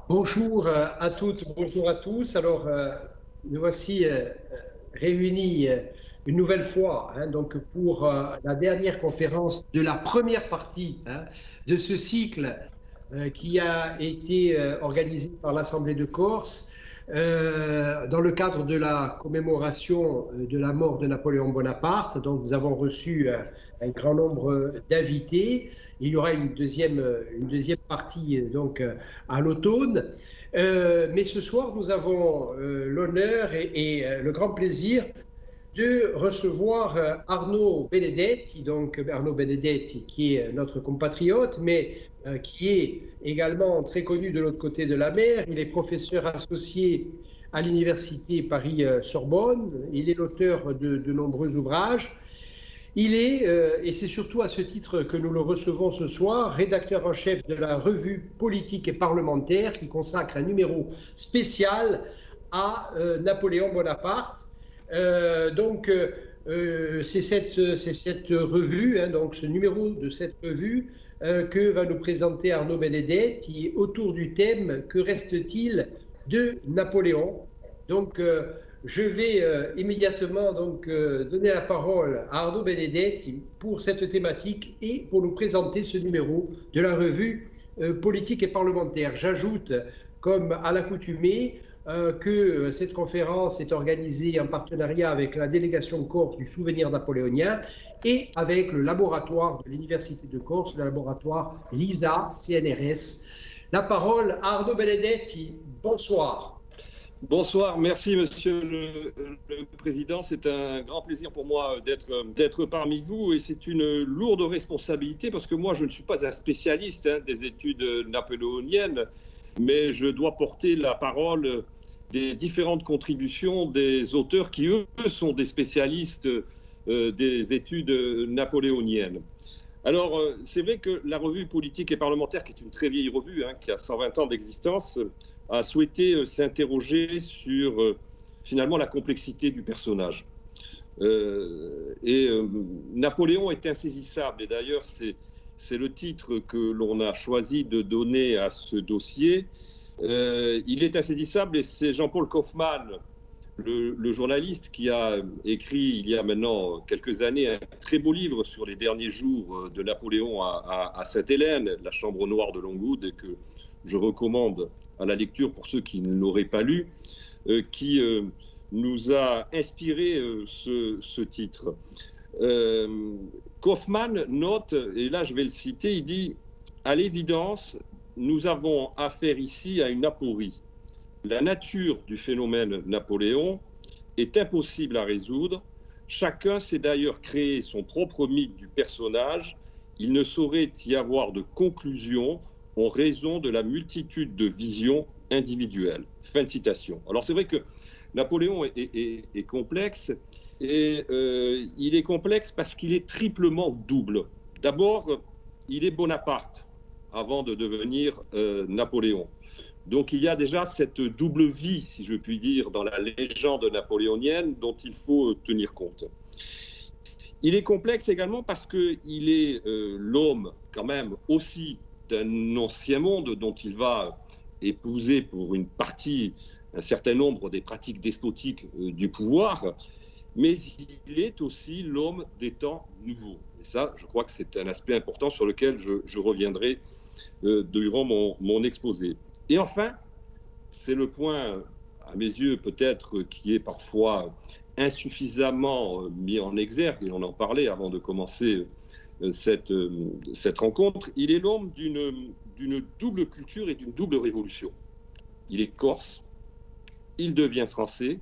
Bonjour à toutes, bonjour à tous. Alors, nous voici réunis une nouvelle fois donc pour la dernière conférence de la première partie de ce cycle qui a été organisé par l'Assemblée de Corse dans le cadre de la commémoration de la mort de Napoléon Bonaparte. Donc, nous avons reçu un grand nombre d'invités. Il y aura une deuxième partie à l'automne. Mais ce soir, nous avons l'honneur et le grand plaisir de recevoir Arnaud Benedetti, donc Arnaud Benedetti qui est notre compatriote, mais qui est également très connu de l'autre côté de la mer. Il est professeur associé à l'université Paris-Sorbonne. Il est l'auteur de nombreux ouvrages. Il est, et c'est surtout à ce titre que nous le recevons ce soir, rédacteur en chef de la revue Politique et Parlementaire qui consacre un numéro spécial à Napoléon Bonaparte. C'est cette revue, donc ce numéro de cette revue que va nous présenter Arnaud Benedetti autour du thème « Que reste-t-il de Napoléon ?» Donc, je vais immédiatement donner la parole à Arnaud Benedetti pour cette thématique et pour nous présenter ce numéro de la revue Politique et Parlementaire. J'ajoute, comme à l'accoutumée, que cette conférence est organisée en partenariat avec la délégation Corse du souvenir napoléonien et avec le laboratoire de l'Université de Corse, le laboratoire LISA-CNRS. La parole à Arnaud Benedetti. Bonsoir. Bonsoir, merci Monsieur le Président. C'est un grand plaisir pour moi d'être parmi vous et c'est une lourde responsabilité parce que moi je ne suis pas un spécialiste des études napoléoniennes, mais je dois porter la parole des différentes contributions des auteurs qui, eux, sont des spécialistes des études napoléoniennes. Alors, c'est vrai que la revue Politique et Parlementaire, qui est une très vieille revue, qui a 120 ans d'existence, a souhaité s'interroger sur, finalement, la complexité du personnage. Napoléon est insaisissable, et d'ailleurs, c'est le titre que l'on a choisi de donner à ce dossier. Il est insaisissable et c'est Jean-Paul Kaufmann, le journaliste, qui a écrit il y a maintenant quelques années un très beau livre sur les derniers jours de Napoléon à Sainte-Hélène, La Chambre noire de Longwood, et que je recommande à la lecture pour ceux qui ne l'auraient pas lu, qui nous a inspiré ce titre. Kaufmann note, et là je vais le citer, il dit « À l'évidence, nous avons affaire ici à une aporie. La nature du phénomène Napoléon est impossible à résoudre. Chacun s'est d'ailleurs créé son propre mythe du personnage. Il ne saurait y avoir de conclusion en raison de la multitude de visions individuelles. » Fin de citation. Alors c'est vrai que Napoléon est complexe, et il est complexe parce qu'il est triplement double. D'abord, il est Bonaparte avant de devenir Napoléon. Donc il y a déjà cette double vie, si je puis dire, dans la légende napoléonienne dont il faut tenir compte. Il est complexe également parce qu'il est l'homme quand même aussi d'un ancien monde dont il va épouser pour une partie un certain nombre des pratiques despotiques du pouvoir, mais il est aussi l'homme des temps nouveaux. Et ça, je crois que c'est un aspect important sur lequel je reviendrai durant mon exposé. Et enfin, c'est le point, à mes yeux peut-être, qui est parfois insuffisamment mis en exergue, et on en parlait avant de commencer cette rencontre, il est l'homme d'une double culture et d'une double révolution. Il est corse, il devient français,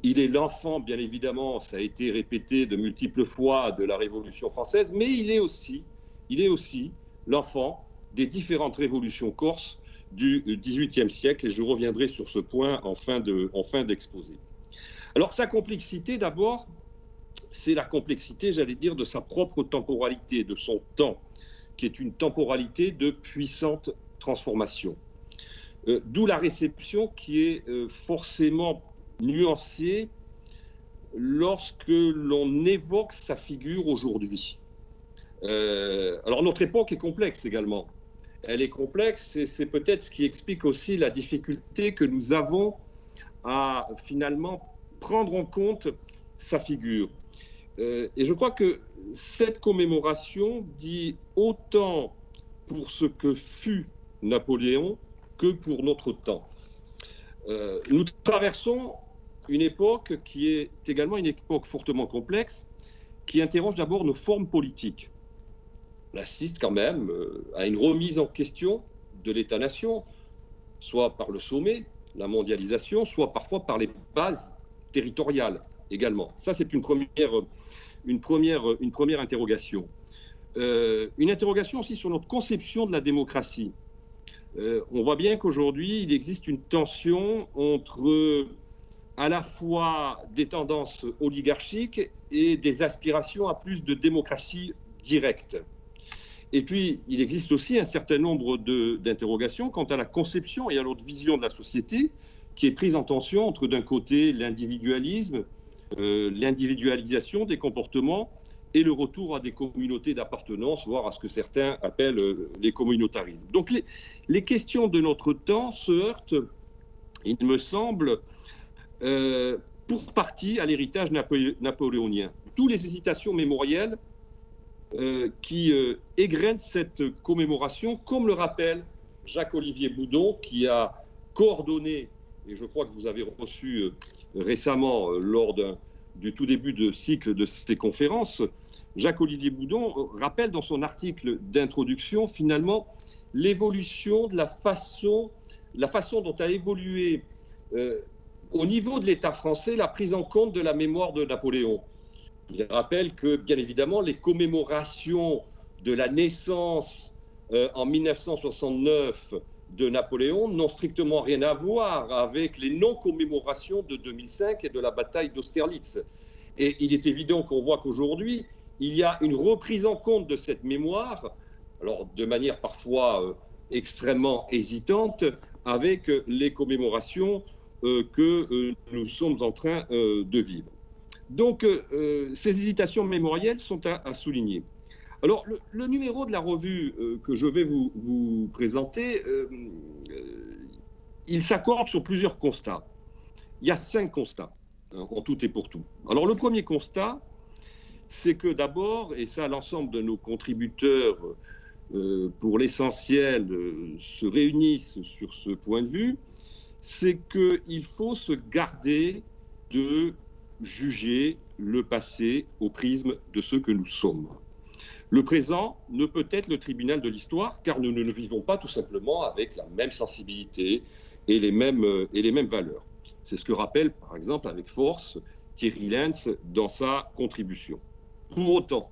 il est l'enfant, bien évidemment, ça a été répété de multiples fois, de la Révolution française, mais il est aussi l'enfant des différentes révolutions corses du XVIIIe siècle, et je reviendrai sur ce point en fin d'exposé. Alors, sa complexité, d'abord, c'est la complexité, j'allais dire, de sa propre temporalité, de son temps, qui est une temporalité de puissante transformation. D'où la réception qui est forcément nuancée lorsque l'on évoque sa figure aujourd'hui. Alors, notre époque est complexe également. elle est complexe et c'est peut-être ce qui explique aussi la difficulté que nous avons à finalement prendre en compte sa figure. Et je crois que cette commémoration dit autant pour ce que fut Napoléon que pour notre temps. Nous traversons une époque qui est également une époque fortement complexe, qui interroge d'abord nos formes politiques. On assiste quand même à une remise en question de l'État-nation, soit par le sommet, la mondialisation, soit parfois par les bases territoriales également. Ça, c'est une première interrogation. Une interrogation aussi sur notre conception de la démocratie. On voit bien qu'aujourd'hui, il existe une tension entre à la fois des tendances oligarchiques et des aspirations à plus de démocratie directe. Et puis, il existe aussi un certain nombre d'interrogations quant à la conception et à l'autre vision de la société qui est prise en tension entre, d'un côté, l'individualisme, l'individualisation des comportements et le retour à des communautés d'appartenance, voire à ce que certains appellent les communautarismes. Donc, les questions de notre temps se heurtent, il me semble, pour partie à l'héritage napoléonien. Toutes les hésitations mémorielles qui égrènent cette commémoration, comme le rappelle Jacques-Olivier Boudon, qui a coordonné, et je crois que vous avez reçu récemment lors du tout début de cycle de ces conférences, Jacques-Olivier Boudon rappelle dans son article d'introduction finalement l'évolution de la façon dont a évolué au niveau de l'État français la prise en compte de la mémoire de Napoléon. Il rappelle que, bien évidemment, les commémorations de la naissance en 1969 de Napoléon n'ont strictement rien à voir avec les non-commémorations de 2005 et de la bataille d'Austerlitz. Et il est évident qu'on voit qu'aujourd'hui, il y a une reprise en compte de cette mémoire, alors de manière parfois extrêmement hésitante, avec les commémorations que nous sommes en train de vivre. Donc, ces hésitations mémorielles sont à souligner. Alors, le numéro de la revue que je vais vous présenter, il s'accorde sur plusieurs constats. Il y a 5 constats, en tout et pour tout. Alors, le premier constat, c'est que d'abord, et ça, l'ensemble de nos contributeurs, pour l'essentiel, se réunissent sur ce point de vue, c'est qu'il faut se garder de juger le passé au prisme de ce que nous sommes. Le présent ne peut être le tribunal de l'histoire, car nous ne le vivons pas tout simplement avec la même sensibilité et les mêmes valeurs. C'est ce que rappelle, par exemple, avec force, Thierry Lenz dans sa contribution. Pour autant,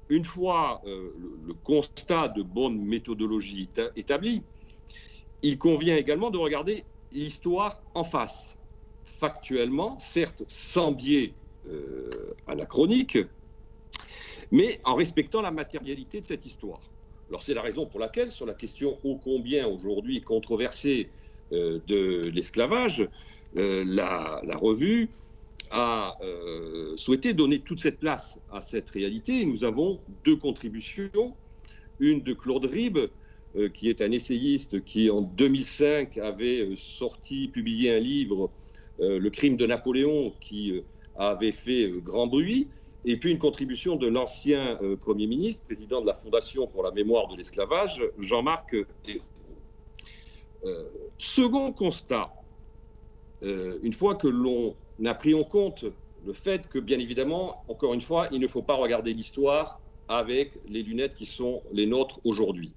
une fois le constat de bonne méthodologie établi, il convient également de regarder l'histoire en face, factuellement, certes sans biais anachronique, mais en respectant la matérialité de cette histoire. Alors c'est la raison pour laquelle, sur la question ô combien aujourd'hui controversée de l'esclavage, la revue a souhaité donner toute cette place à cette réalité. Et nous avons 2 contributions, une de Claude Ribes, qui est un essayiste qui, en 2005, avait publié un livre, Le crime de Napoléon, qui avait fait grand bruit, et puis une contribution de l'ancien Premier ministre, président de la Fondation pour la mémoire de l'esclavage, Jean-Marc Ayrault. Second constat, une fois que l'on a pris en compte le fait que, bien évidemment, encore une fois, il ne faut pas regarder l'histoire avec les lunettes qui sont les nôtres aujourd'hui.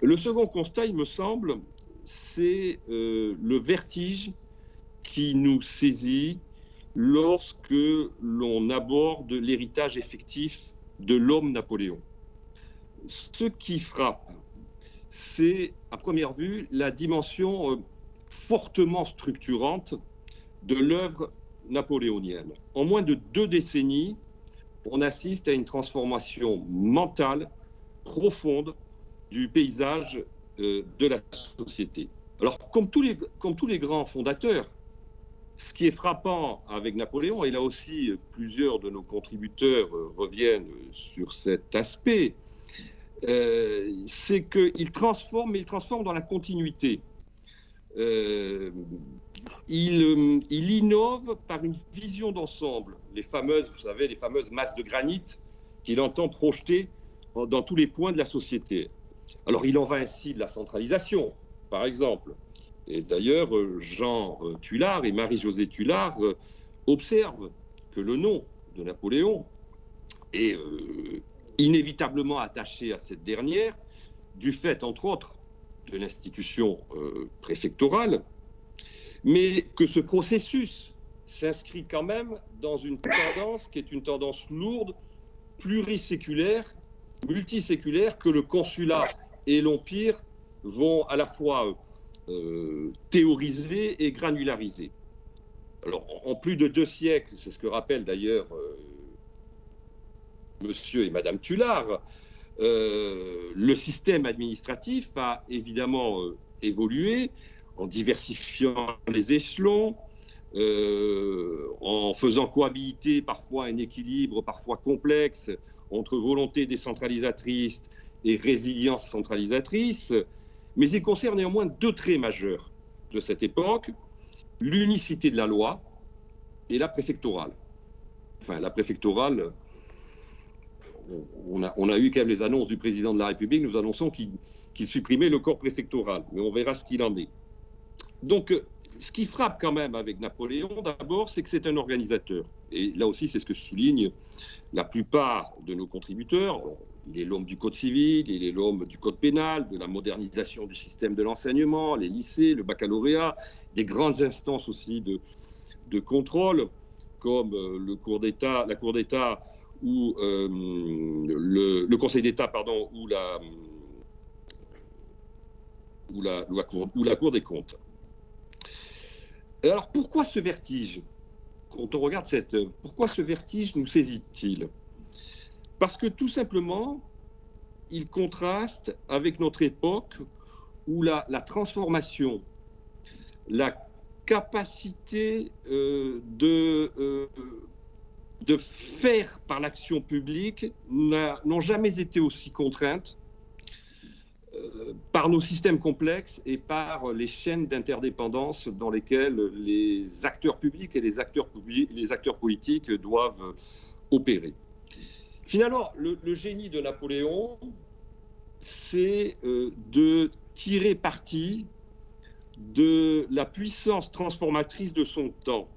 Le second constat, il me semble, c'est le vertige qui nous saisit lorsque l'on aborde l'héritage effectif de l'homme Napoléon. Ce qui frappe, c'est, à première vue, la dimension fortement structurante de l'œuvre napoléonienne. En moins de 2 décennies, on assiste à une transformation mentale profonde du paysage de la société. Alors, comme tous les grands fondateurs, ce qui est frappant avec Napoléon, et là aussi plusieurs de nos contributeurs reviennent sur cet aspect, c'est qu'il transforme, mais il transforme dans la continuité. Il innove par une vision d'ensemble. Les fameuses, vous savez, les fameuses masses de granit qu'il entend projeter dans tous les points de la société. Alors, il en va ainsi de la centralisation, par exemple. Et d'ailleurs, Jean Tullard et Marie-Josée Tullard observent que le nom de Napoléon est inévitablement attaché à cette dernière, du fait, entre autres, de l'institution préfectorale, mais que ce processus s'inscrit quand même dans une tendance qui est une tendance lourde, pluriséculaire, multiséculaire, que le consulat et l'empire vont à la fois théoriser et granulariser. Alors, en plus de 2 siècles, c'est ce que rappelle d'ailleurs monsieur et madame Tullard, le système administratif a évidemment évolué en diversifiant les échelons, en faisant cohabiter parfois un équilibre parfois complexe entre volonté décentralisatrice et résilience centralisatrice, mais il concerne néanmoins 2 traits majeurs de cette époque: l'unicité de la loi et la préfectorale. Enfin, la préfectorale, on a eu quand même les annonces du président de la République, nous annonçons qu'il supprimait le corps préfectoral, mais on verra ce qu'il en est. Donc, ce qui frappe quand même avec Napoléon, d'abord, c'est que c'est un organisateur. Et là aussi, c'est ce que soulignent la plupart de nos contributeurs. Il est l'homme du code civil, il est l'homme du code pénal, de la modernisation du système de l'enseignement, les lycées, le baccalauréat, des grandes instances aussi de contrôle, comme la Cour d'État ou le Conseil d'État, pardon, ou la Cour des comptes. Alors, pourquoi ce vertige? Quand on regarde cette œuvre, pourquoi ce vertige nous saisit-il? Parce que tout simplement, il contraste avec notre époque où la transformation, la capacité de faire par l'action publique n'ont jamais été aussi contraintes par nos systèmes complexes et par les chaînes d'interdépendance dans lesquelles les acteurs publics et les acteurs politiques doivent opérer. Finalement, le génie de Napoléon, c'est de tirer parti de la puissance transformatrice de son temps,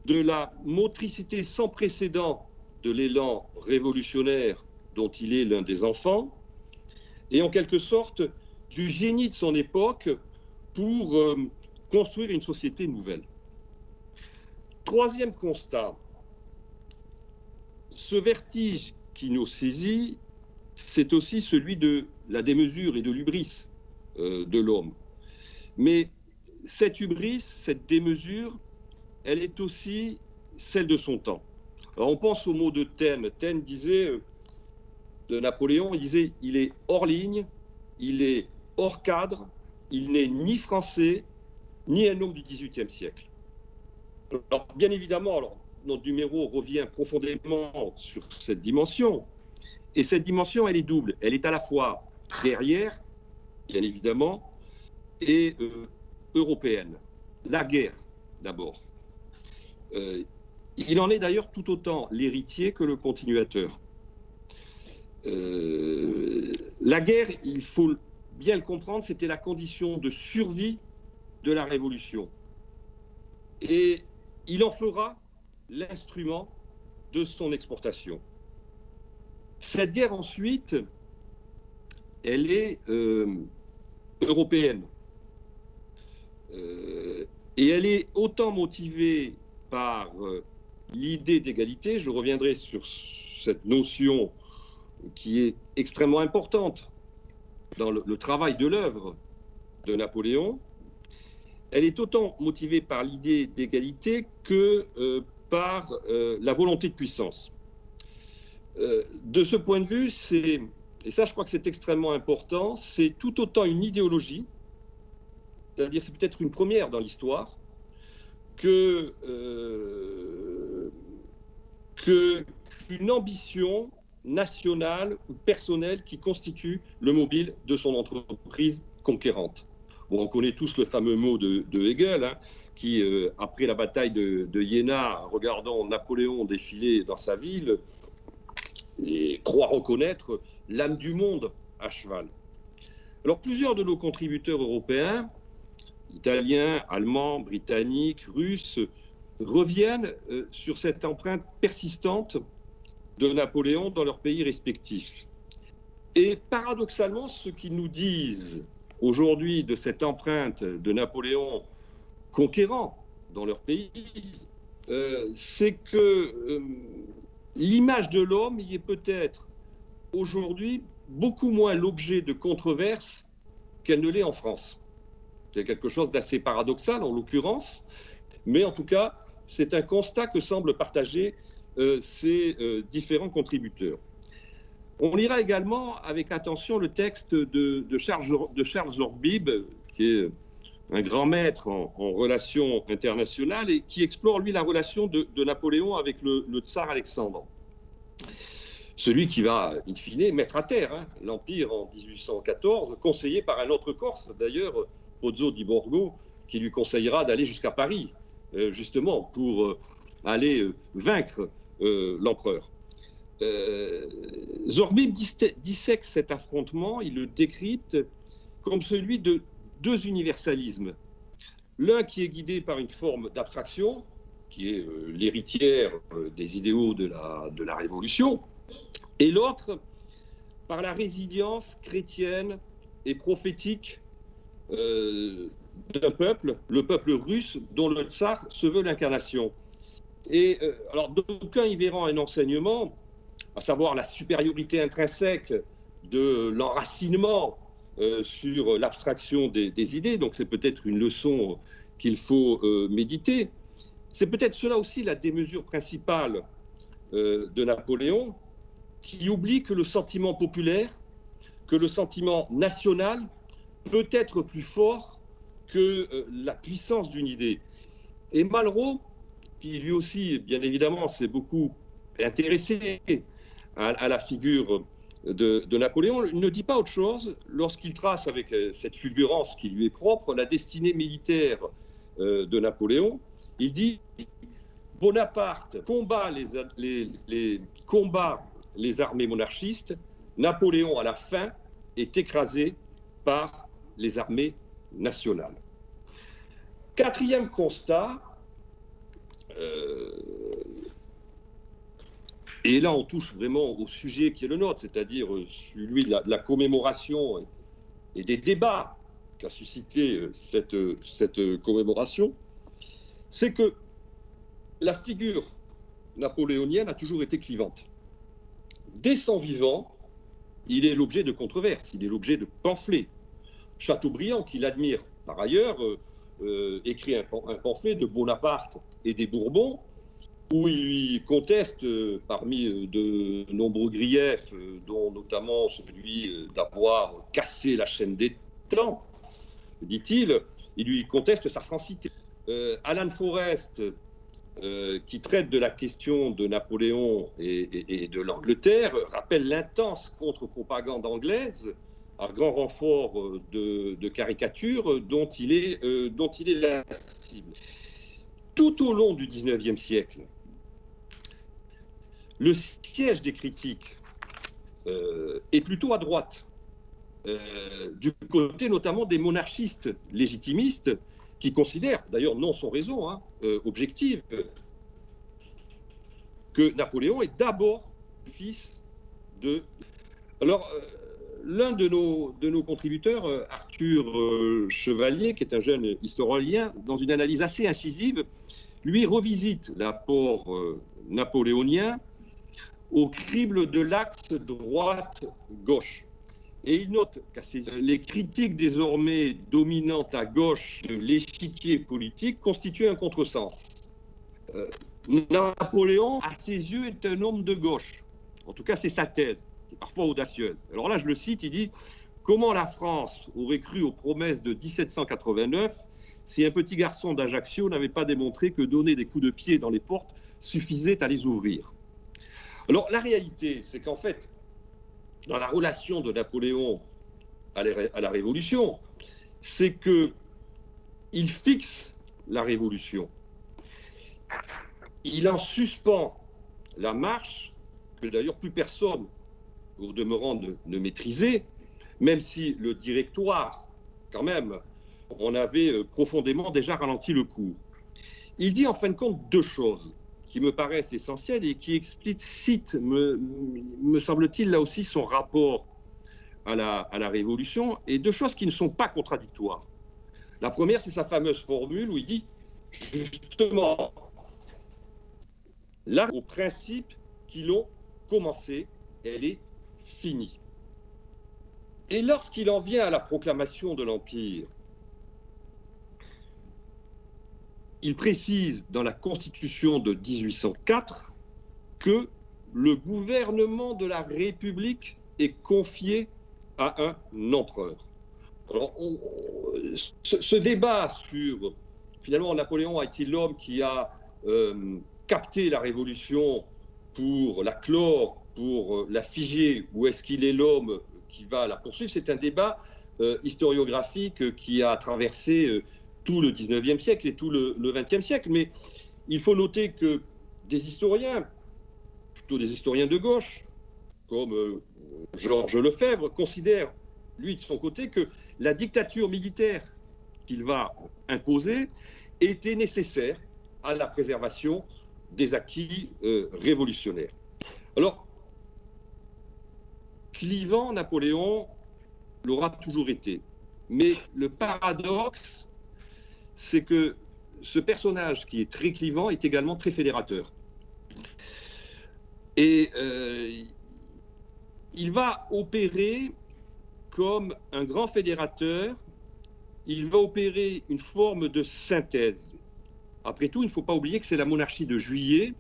de la motricité sans précédent de l'élan révolutionnaire dont il est l'un des enfants, et en quelque sorte du génie de son époque pour construire une société nouvelle. Troisième constat, ce vertige qui nous saisit, c'est aussi celui de la démesure et de l'hubris de l'homme. Mais cette hubris, cette démesure, elle est aussi celle de son temps. Alors on pense au mot de Taine. Taine disait de Napoléon, il disait « il est hors ligne, il est hors cadre, il n'est ni français, ni un homme du XVIIIe siècle ». Alors bien évidemment, notre numéro revient profondément sur cette dimension. Et cette dimension, elle est double. Elle est à la fois guerrière, bien évidemment, et européenne. La guerre, d'abord. Il en est d'ailleurs tout autant l'héritier que le continuateur. La guerre, il faut bien le comprendre, c'était la condition de survie de la Révolution. Et il en fera l'instrument de son exportation. Cette guerre, ensuite, elle est européenne. Et elle est autant motivée par l'idée d'égalité, je reviendrai sur cette notion qui est extrêmement importante dans le travail de l'œuvre de Napoléon, elle est autant motivée par l'idée d'égalité que par la volonté de puissance. De ce point de vue, et ça je crois que c'est extrêmement important, c'est tout autant une idéologie, c'est-à-dire c'est peut-être une première dans l'histoire, qu'une ambition national ou personnel qui constitue le mobile de son entreprise conquérante. Bon, on connaît tous le fameux mot de Hegel, hein, qui, après la bataille de Iéna, regardant Napoléon défiler dans sa ville, et croit reconnaître l'âme du monde à cheval. Alors, plusieurs de nos contributeurs européens, italiens, allemands, britanniques, russes, reviennent sur cette empreinte persistante de Napoléon dans leurs pays respectifs. Et paradoxalement, ce qu'ils nous disent aujourd'hui de cette empreinte de Napoléon conquérant dans leur pays, c'est que l'image de l'homme y est peut-être aujourd'hui beaucoup moins l'objet de controverses qu'elle ne l'est en France. C'est quelque chose d'assez paradoxal en l'occurrence, mais en tout cas, c'est un constat que semblent partager ces différents contributeurs. On lira également avec attention le texte de Charles Zorbib, qui est un grand maître en relations internationales et qui explore, lui, la relation de Napoléon avec le tsar Alexandre. Celui qui va, in fine, mettre à terre l'Empire en 1814, conseillé par un autre Corse, d'ailleurs, Pozzo di Borgo, qui lui conseillera d'aller jusqu'à Paris, justement, pour aller vaincre l'empereur. Zorbib dissèque cet affrontement, il le décrypte comme celui de deux universalismes. L'un qui est guidé par une forme d'abstraction, qui est l'héritière des idéaux de la Révolution, et l'autre par la résilience chrétienne et prophétique d'un peuple, le peuple russe, dont le tsar se veut l'incarnation. Et alors, d'aucuns y verront un enseignement, à savoir la supériorité intrinsèque de l'enracinement sur l'abstraction des idées, donc c'est peut-être une leçon qu'il faut méditer. C'est peut-être cela aussi la démesure principale de Napoléon, qui oublie que le sentiment populaire, que le sentiment national peut être plus fort que la puissance d'une idée. Et Malraux, qui lui aussi, bien évidemment, s'est beaucoup intéressé à la figure de Napoléon, ne dit pas autre chose lorsqu'il trace avec cette fulgurance qui lui est propre la destinée militaire de Napoléon. Il dit « Bonaparte combat les armées monarchistes, Napoléon, à la fin, est écrasé par les armées nationales. » Quatrième constat, et là on touche vraiment au sujet qui est le nôtre, c'est-à-dire celui de la commémoration et des débats qu'a suscité cette commémoration, c'est que la figure napoléonienne a toujours été clivante. Dès son vivant, il est l'objet de controverses, il est l'objet de pamphlets. Chateaubriand, qui l'admire par ailleurs, écrit un pamphlet de Bonaparte et des Bourbons, où il lui conteste, parmi de nombreux griefs, dont notamment celui d'avoir cassé la chaîne des temps, dit-il, il lui conteste sa francité. Alan Forrest, qui traite de la question de Napoléon et de l'Angleterre, rappelle l'intense contre-propagande anglaise, à grand renfort de caricatures, dont il est la cible. Tout au long du XIXe siècle, le siège des critiques est plutôt à droite, du côté notamment des monarchistes légitimistes, qui considèrent, d'ailleurs non sans raison objective, que Napoléon est d'abord fils de... Alors, l'un de nos contributeurs, Arthur Chevalier, qui est un jeune historien, dans une analyse assez incisive, lui revisite l'apport napoléonien au crible de l'axe droite-gauche. Et il note que les critiques désormais dominantes à gauche de l'échiquier politique constituent un contresens. Napoléon, à ses yeux, est un homme de gauche. En tout cas, c'est sa thèse, qui est parfois audacieuse. Alors là, je le cite, il dit « Comment la France aurait cru aux promesses de 1789 si un petit garçon d'Ajaccio n'avait pas démontré que donner des coups de pied dans les portes suffisait à les ouvrir ?» Alors, la réalité, c'est qu'en fait, dans la relation de Napoléon à la Révolution, c'est qu'il fixe la Révolution. Il en suspend la marche, que d'ailleurs plus personne, au demeurant, ne maîtrisait, même si le directoire, quand même, on avait profondément déjà ralenti le cours. Il dit en fin de compte deux choses qui me paraissent essentielles et qui explicitent, me semble-t-il, là aussi son rapport à la Révolution, et deux choses qui ne sont pas contradictoires. La première, c'est sa fameuse formule où il dit, justement, là, aux principes qui l'ont commencé, elle est finie. Et lorsqu'il en vient à la proclamation de l'Empire, il précise dans la Constitution de 1804 que le gouvernement de la République est confié à un empereur. Alors, ce débat sur, finalement, Napoléon a-t-il l'homme qui a capté la Révolution pour la clore, pour la figer, ou est-ce qu'il est l'homme qui va la poursuivre? C'est un débat historiographique qui a traversé tout le 19e siècle et tout le 20e siècle. Mais il faut noter que des historiens, plutôt des historiens de gauche, comme Georges Lefebvre, considèrent, lui de son côté, que la dictature militaire qu'il va imposer était nécessaire à la préservation des acquis révolutionnaires. Alors, clivant, Napoléon l'aura toujours été. Mais le paradoxe, c'est que ce personnage qui est très clivant est également très fédérateur. Et il va opérer comme un grand fédérateur, il va opérer une forme de synthèse. Après tout, il ne faut pas oublier que c'est la monarchie de Juillet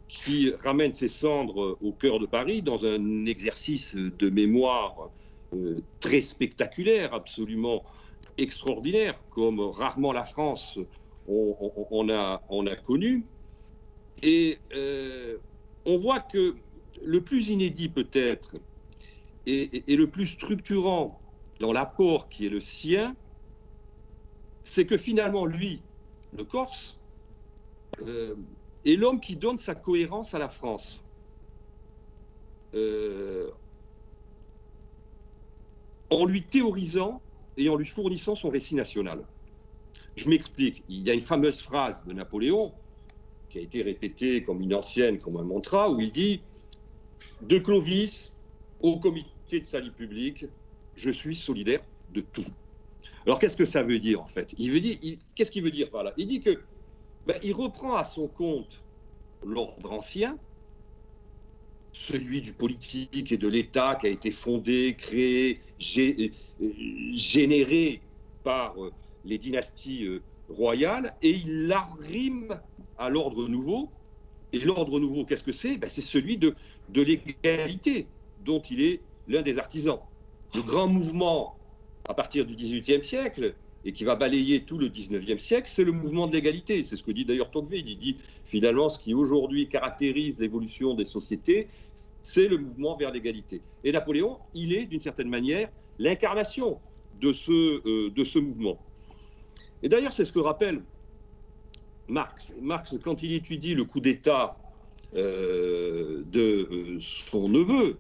qui ramène ses cendres au cœur de Paris dans un exercice de mémoire très spectaculaire, absolument extraordinaire, comme rarement la France on a connu. Et on voit que le plus inédit peut-être et le plus structurant dans l'apport qui est le sien, c'est que finalement lui, le Corse, est l'homme qui donne sa cohérence à la France. En lui théorisant et en lui fournissant son récit national. Je m'explique. Il y a une fameuse phrase de Napoléon qui a été répétée comme une ancienne, comme un mantra, où il dit « De Clovis au comité de salut public, je suis solidaire de tout ». Alors qu'est-ce que ça veut dire en fait? Qu'est-ce qu'il veut dire par là? Il dit que il reprend à son compte l'ordre ancien, celui du politique et de l'État qui a été fondé, créé, généré par les dynasties royales, et il l'arrime à l'ordre nouveau. Et l'ordre nouveau, qu'est-ce que c'est? C'est celui de l'égalité, dont il est l'un des artisans. Le grand mouvement à partir du XVIIIe siècle, et qui va balayer tout le XIXe siècle, c'est le mouvement de l'égalité. C'est ce que dit d'ailleurs Tocqueville. Il dit finalement ce qui aujourd'hui caractérise l'évolution des sociétés, c'est le mouvement vers l'égalité. Et Napoléon, il est d'une certaine manière l'incarnation de ce mouvement. Et d'ailleurs, c'est ce que rappelle Marx. Marx, quand il étudie le coup d'État de son neveu,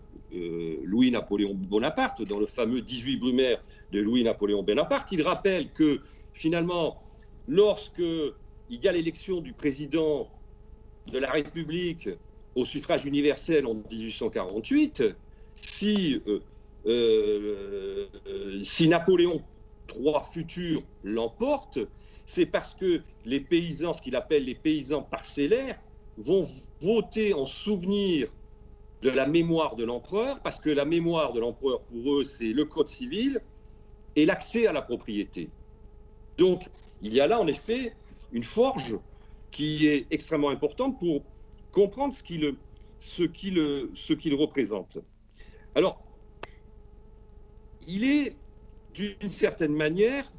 Louis-Napoléon Bonaparte, dans le fameux 18 Brumaire de Louis-Napoléon Bonaparte, il rappelle que finalement, lorsqu'il y a l'élection du président de la République au suffrage universel en 1848, si Napoléon III futur l'emporte, c'est parce que les paysans, ce qu'il appelle les paysans parcellaires, vont voter en souvenir de la mémoire de l'empereur, parce que la mémoire de l'empereur, pour eux, c'est le code civil et l'accès à la propriété. Donc, il y a là, en effet, une forge qui est extrêmement importante pour comprendre ce qu'il représente. Alors, il est, d'une certaine manière,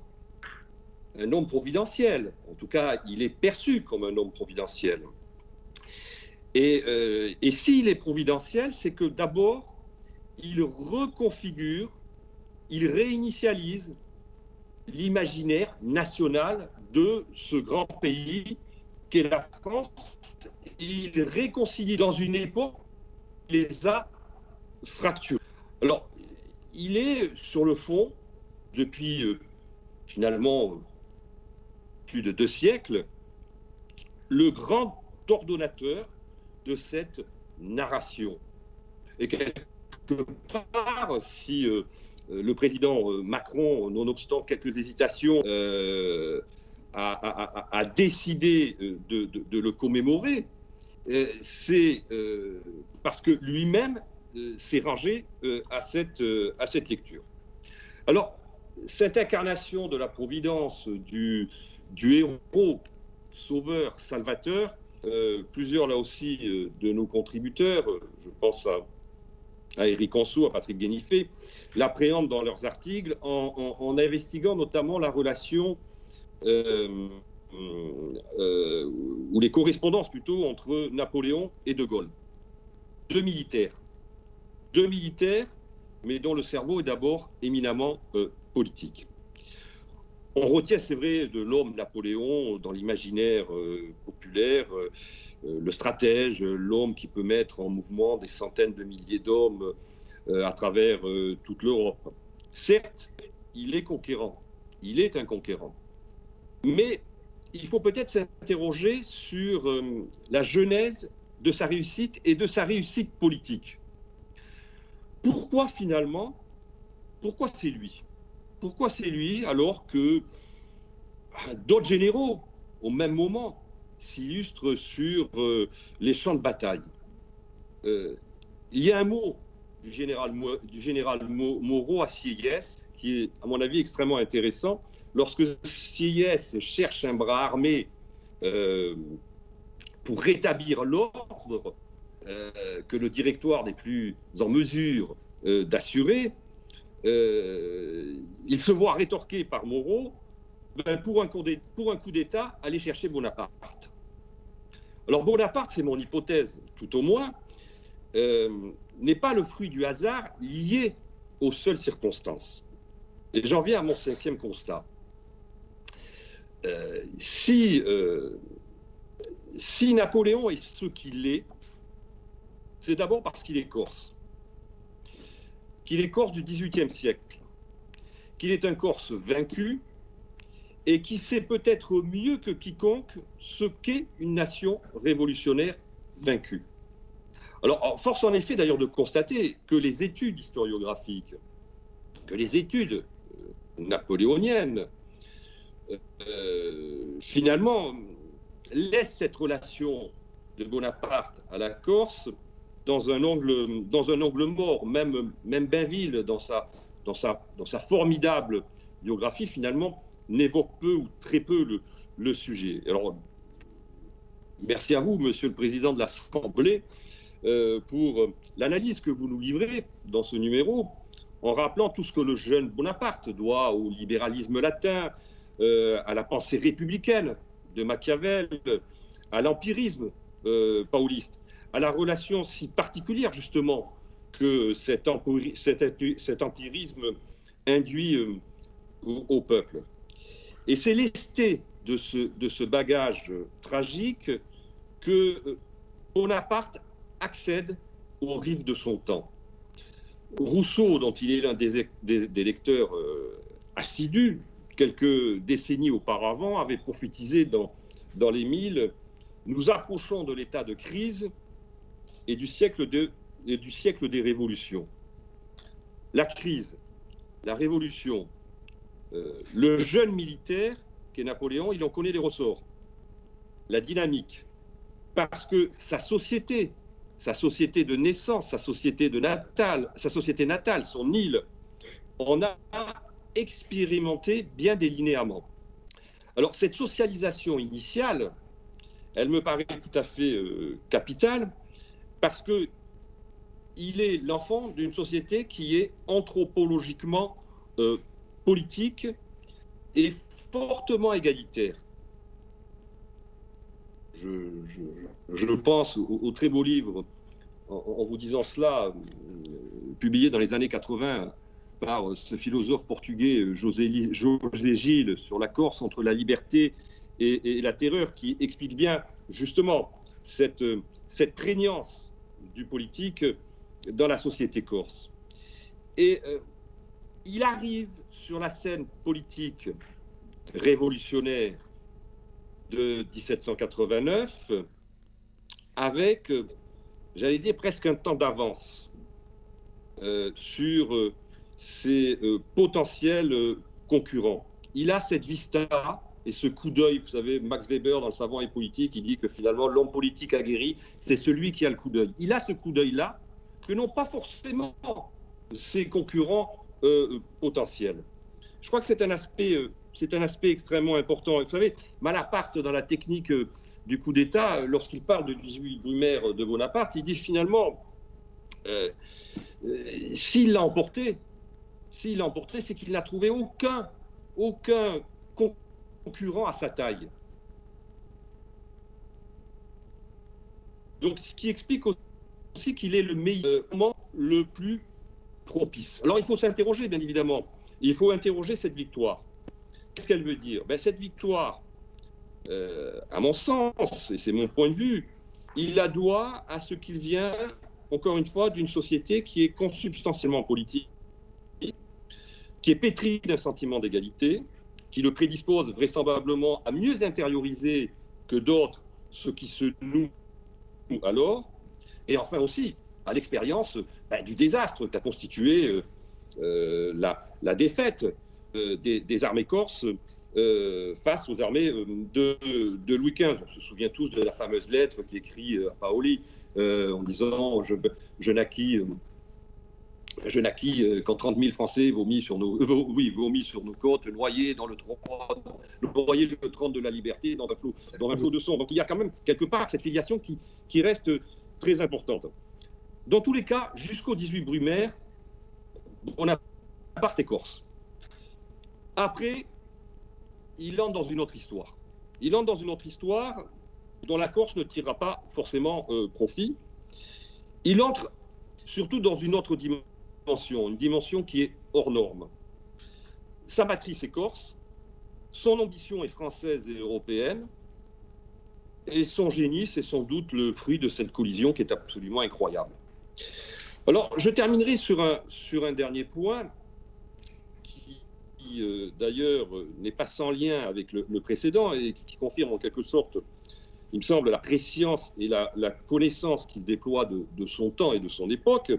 un homme providentiel. En tout cas, il est perçu comme un homme providentiel. Et s'il est providentiel, c'est que d'abord, il reconfigure, il réinitialise l'imaginaire national de ce grand pays qu'est la France. Il réconcilie dans une époque qui les a fracturés. Alors, il est sur le fond, depuis finalement plus de 2 siècles, le grand ordonnateur de cette narration. Et quelque part, si le président Macron, nonobstant quelques hésitations, a décidé de le commémorer, c'est parce que lui-même s'est rangé à cette lecture. Alors, cette incarnation de la Providence, du héros, sauveur, salvateur, plusieurs là aussi de nos contributeurs, je pense à Éric Anceau, à Patrick Guénifé, l'appréhendent dans leurs articles en investiguant notamment la relation ou les correspondances plutôt entre Napoléon et De Gaulle. Deux militaires, mais dont le cerveau est d'abord éminemment politique. On retient, c'est vrai, de l'homme Napoléon dans l'imaginaire populaire, le stratège, l'homme qui peut mettre en mouvement des centaines de milliers d'hommes à travers toute l'Europe. Certes, il est conquérant, il est un conquérant. Mais il faut peut-être s'interroger sur la genèse de sa réussite et de sa réussite politique. Pourquoi finalement, pourquoi c'est lui? Pourquoi c'est lui alors que d'autres généraux, au même moment, s'illustrent sur les champs de bataille? Il y a un mot du général Moreau à Sieyès qui est, à mon avis, extrêmement intéressant. Lorsque Sieyès cherche un bras armé pour rétablir l'ordre que le directoire n'est plus en mesure d'assurer, il se voit rétorquer par Moreau, pour un coup d'État, aller chercher Bonaparte. Alors Bonaparte, c'est mon hypothèse, tout au moins, n'est pas le fruit du hasard lié aux seules circonstances. Et j'en viens à mon 5e constat. Si Napoléon est ce qu'il est, c'est d'abord parce qu'il est corse. Qu'il est corse du XVIIIe siècle, qu'il est un Corse vaincu et qui sait peut-être mieux que quiconque ce qu'est une nation révolutionnaire vaincue. Alors, force en effet d'ailleurs de constater que les études historiographiques, que les études napoléoniennes, finalement, laissent cette relation de Bonaparte à la Corse dans un angle mort. Même Bainville, dans sa formidable biographie, finalement, n'évoque peu ou très peu le sujet. Alors, merci à vous, Monsieur le Président de l'Assemblée, pour l'analyse que vous nous livrez dans ce numéro, en rappelant tout ce que le jeune Bonaparte doit au libéralisme latin, à la pensée républicaine de Machiavel, à l'empirisme pauliste, à la relation si particulière justement que cet empirisme induit au peuple. Et c'est lesté de ce bagage tragique que Bonaparte accède aux rives de son temps. Rousseau, dont il est l'un des lecteurs assidus, quelques décennies auparavant, avait prophétisé dans les Milles: nous approchons de l'état de crise et du siècle des révolutions. La crise, la révolution, le jeune militaire qu'est Napoléon, il en connaît les ressorts, la dynamique, parce que sa société de naissance, sa société natale, son île, en a expérimenté bien des linéaments. Alors cette socialisation initiale, elle me paraît tout à fait capitale, parce que il est l'enfant d'une société qui est anthropologiquement politique et fortement égalitaire. je pense au très beau livre, en vous disant cela, publié dans les années 80 par ce philosophe portugais José Gil sur la Corse entre la liberté et la terreur, qui explique bien justement cette prégnance du politique dans la société corse. Et il arrive sur la scène politique révolutionnaire de 1789 avec, j'allais dire, presque un temps d'avance sur ses potentiels concurrents. Il a cette vista et ce coup d'œil. Vous savez, Max Weber, dans Le Savant et Politique, il dit que finalement, l'homme politique aguerri, c'est celui qui a le coup d'œil. Il a ce coup d'œil-là que n'ont pas forcément ses concurrents potentiels. Je crois que c'est un aspect extrêmement important. Vous savez, Malaparte, dans la technique du coup d'État, lorsqu'il parle de 18 Brumaire de Bonaparte, il dit finalement, s'il l'a emporté, c'est qu'il n'a trouvé aucun concurrent à sa taille. Donc, ce qui explique aussi qu'il est le meilleur moment le plus propice. Alors, il faut s'interroger, bien évidemment. Il faut interroger cette victoire. Qu'est-ce qu'elle veut dire? Cette victoire, à mon sens, et c'est mon point de vue, il la doit à ce qu'il vient, encore une fois, d'une société qui est consubstantiellement politique, qui est pétrie d'un sentiment d'égalité, qui le prédispose vraisemblablement à mieux intérioriser que d'autres ce qui se noue alors, et enfin aussi à l'expérience du désastre qu'a constitué la défaite des armées corses face aux armées de Louis XV. On se souvient tous de la fameuse lettre qui écrit à Paoli en disant je naquis quand 30 000 Français vomis sur nos côtes, noyés dans le trône de la liberté dans un flot de sang. Donc il y a quand même quelque part cette filiation qui reste très importante. Dans tous les cas, jusqu'au 18 Brumaire, Bonaparte est corse. Après, il entre dans une autre histoire. Il entre dans une autre histoire dont la Corse ne tirera pas forcément profit. Il entre surtout dans une autre dimension, une dimension qui est hors norme. Sa matrice est corse, son ambition est française et européenne, et son génie, c'est sans doute le fruit de cette collision qui est absolument incroyable. Alors, je terminerai sur un dernier point qui d'ailleurs, n'est pas sans lien avec le précédent et qui confirme en quelque sorte, il me semble, la préscience et la connaissance qu'il déploie de son temps et de son époque.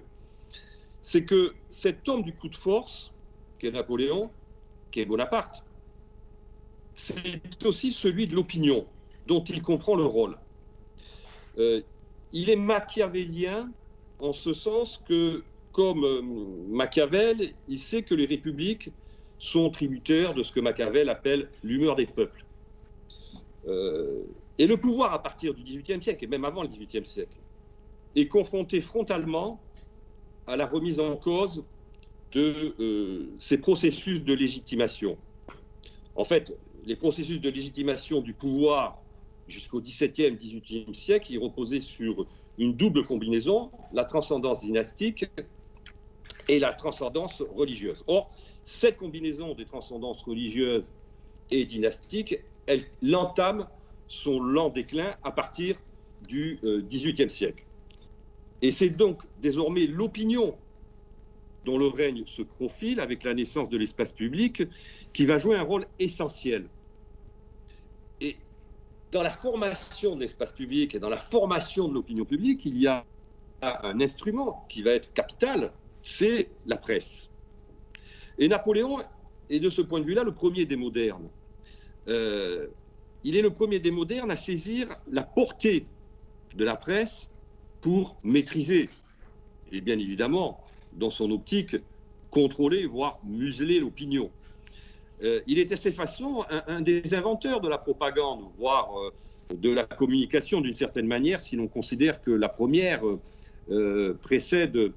C'est que cet homme du coup de force, qu'est Napoléon, qu'est Bonaparte, c'est aussi celui de l'opinion, dont il comprend le rôle. Il est machiavélien en ce sens que, comme Machiavel, il sait que les républiques sont tributaires de ce que Machiavel appelle l'humeur des peuples. Et le pouvoir, à partir du XVIIIe siècle, et même avant le XVIIIe siècle, est confronté frontalement à la remise en cause de ces processus de légitimation. En fait, les processus de légitimation du pouvoir jusqu'au XVIIe, XVIIIe siècle, ils reposaient sur une double combinaison, la transcendance dynastique et la transcendance religieuse. Or, cette combinaison des transcendances religieuses et dynastiques, elle entame son lent déclin à partir du XVIIIe siècle. Et c'est donc désormais l'opinion dont le règne se profile avec la naissance de l'espace public qui va jouer un rôle essentiel. Et dans la formation de l'espace public et dans la formation de l'opinion publique, il y a un instrument qui va être capital, c'est la presse. Et Napoléon est de ce point de vue-là le premier des modernes. Il est le premier des modernes à saisir la portée de la presse pour maîtriser, et bien évidemment, dans son optique, contrôler, voire museler l'opinion. Il est à cette façon un des inventeurs de la propagande, voire de la communication d'une certaine manière, si l'on considère que la première précède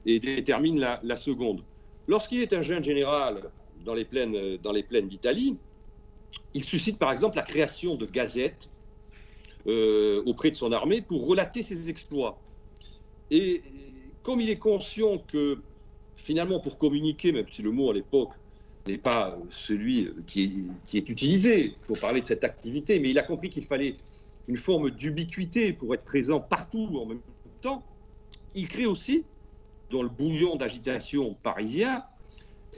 et détermine la seconde. Lorsqu'il est un jeune général dans les plaines d'Italie, il suscite par exemple la création de gazettes auprès de son armée pour relater ses exploits. Et comme il est conscient que, finalement, pour communiquer, même si le mot à l'époque n'est pas celui qui est utilisé pour parler de cette activité, mais il a compris qu'il fallait une forme d'ubiquité pour être présent partout en même temps, il crée aussi, dans le bouillon d'agitation parisien,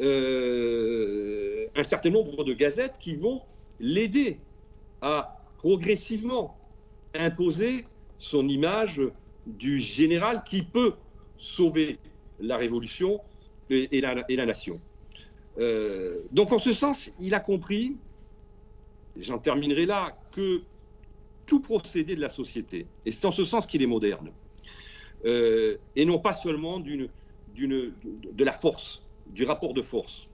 un certain nombre de gazettes qui vont l'aider à progressivement imposer son image du général qui peut sauver la révolution et la nation. Donc en ce sens, il a compris, j'en terminerai là, que tout procédé de la société, et c'est en ce sens qu'il est moderne, et non pas seulement de la force, du rapport de force.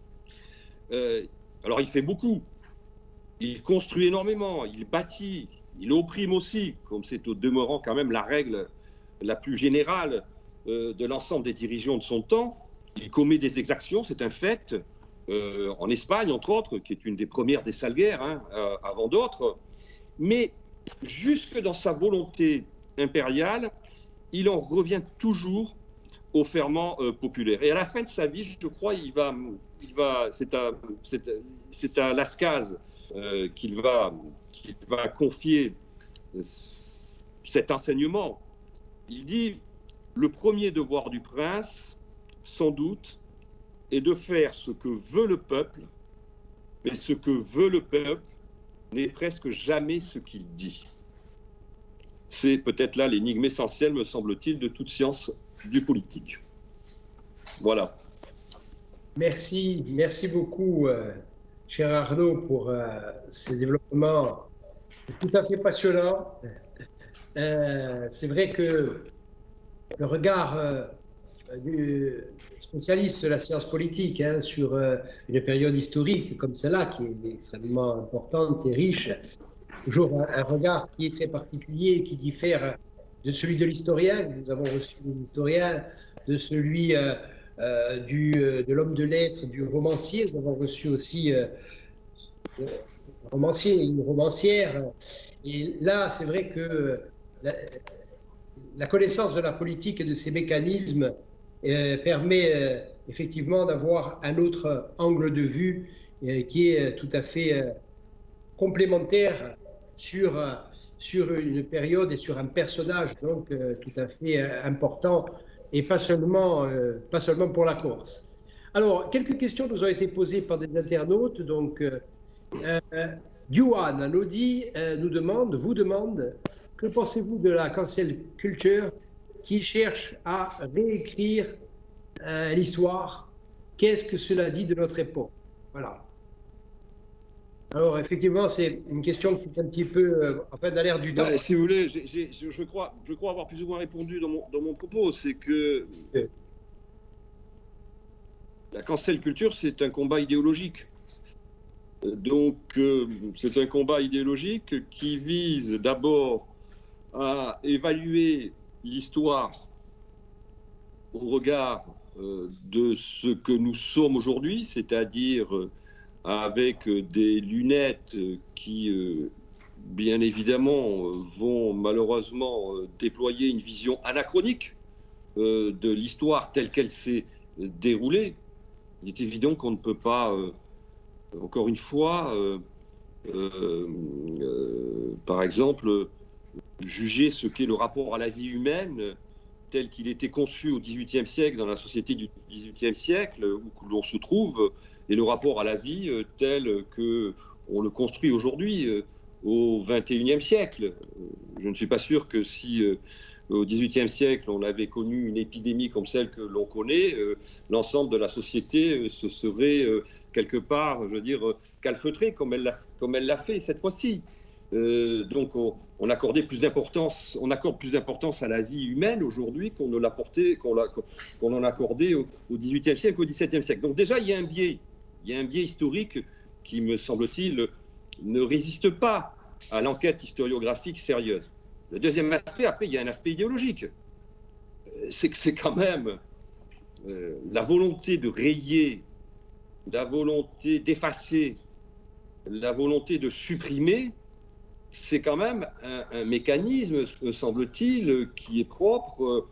Alors il fait beaucoup, il construit énormément, il bâtit, il opprime aussi, comme c'est au demeurant quand même la règle la plus générale de l'ensemble des dirigeants de son temps. Il commet des exactions, c'est un fait, en Espagne entre autres, qui est une des premières des sales guerres, hein, avant d'autres, mais jusque dans sa volonté impériale, il en revient toujours au ferment populaire. Et à la fin de sa vie, je crois, c'est à Lascaz qu'il va confier cet enseignement. Il dit: le premier devoir du prince, sans doute, est de faire ce que veut le peuple, mais ce que veut le peuple n'est presque jamais ce qu'il dit. C'est peut-être là l'énigme essentielle, me semble-t-il, de toute science du politique. Voilà. Merci beaucoup, cher Arnaud, pour ces développements tout à fait passionnants. C'est vrai que le regard du spécialiste de la science politique sur une période historique comme celle-là, qui est extrêmement importante et riche, toujours un regard qui est très particulier, qui diffère de celui de l'historien. Nous avons reçu des historiens, de celui de l'homme de lettres, du romancier. Nous avons reçu aussi un romancier et une romancière. Et là, c'est vrai que la connaissance de la politique et de ses mécanismes permet effectivement d'avoir un autre angle de vue qui est tout à fait complémentaire sur une période et sur un personnage donc tout à fait important, et pas seulement pour la Corse. Alors, quelques questions nous ont été posées par des internautes. Donc, Duan nous vous demande: que pensez-vous de la cancel culture qui cherche à réécrire l'histoire? Qu'est-ce que cela dit de notre époque? Voilà. Alors, effectivement, c'est une question qui est un petit peu dans l'air du temps. Si vous voulez, je crois avoir plus ou moins répondu dans mon propos. C'est que la cancel culture, c'est un combat idéologique. Donc, c'est un combat idéologique qui vise d'abord à évaluer l'histoire au regard de ce que nous sommes aujourd'hui, c'est-à-dire avec des lunettes qui, bien évidemment, vont malheureusement déployer une vision anachronique de l'histoire telle qu'elle s'est déroulée. Il est évident qu'on ne peut pas, encore une fois, par exemple, juger ce qu'est le rapport à la vie humaine tel qu'il était conçu au XVIIIe siècle, dans la société du XVIIIe siècle, où l'on se trouve, et le rapport à la vie tel qu'on le construit aujourd'hui, au XXIe siècle. Je ne suis pas sûr que si au XVIIIe siècle on avait connu une épidémie comme celle que l'on connaît, l'ensemble de la société se serait quelque part, je veux dire, calfeutrée comme elle l'a fait cette fois-ci. Donc on accorde plus d'importance à la vie humaine aujourd'hui qu'on en accordait au XVIIIe siècle, au XVIIe siècle. Donc déjà il y a un biais historique qui, me semble-t-il, ne résiste pas à l'enquête historiographique sérieuse. Le deuxième aspect, après, il y a un aspect idéologique. C'est que c'est quand même la volonté de rayer, la volonté d'effacer, la volonté de supprimer. c'est quand même un mécanisme, me semble-t-il, qui est propre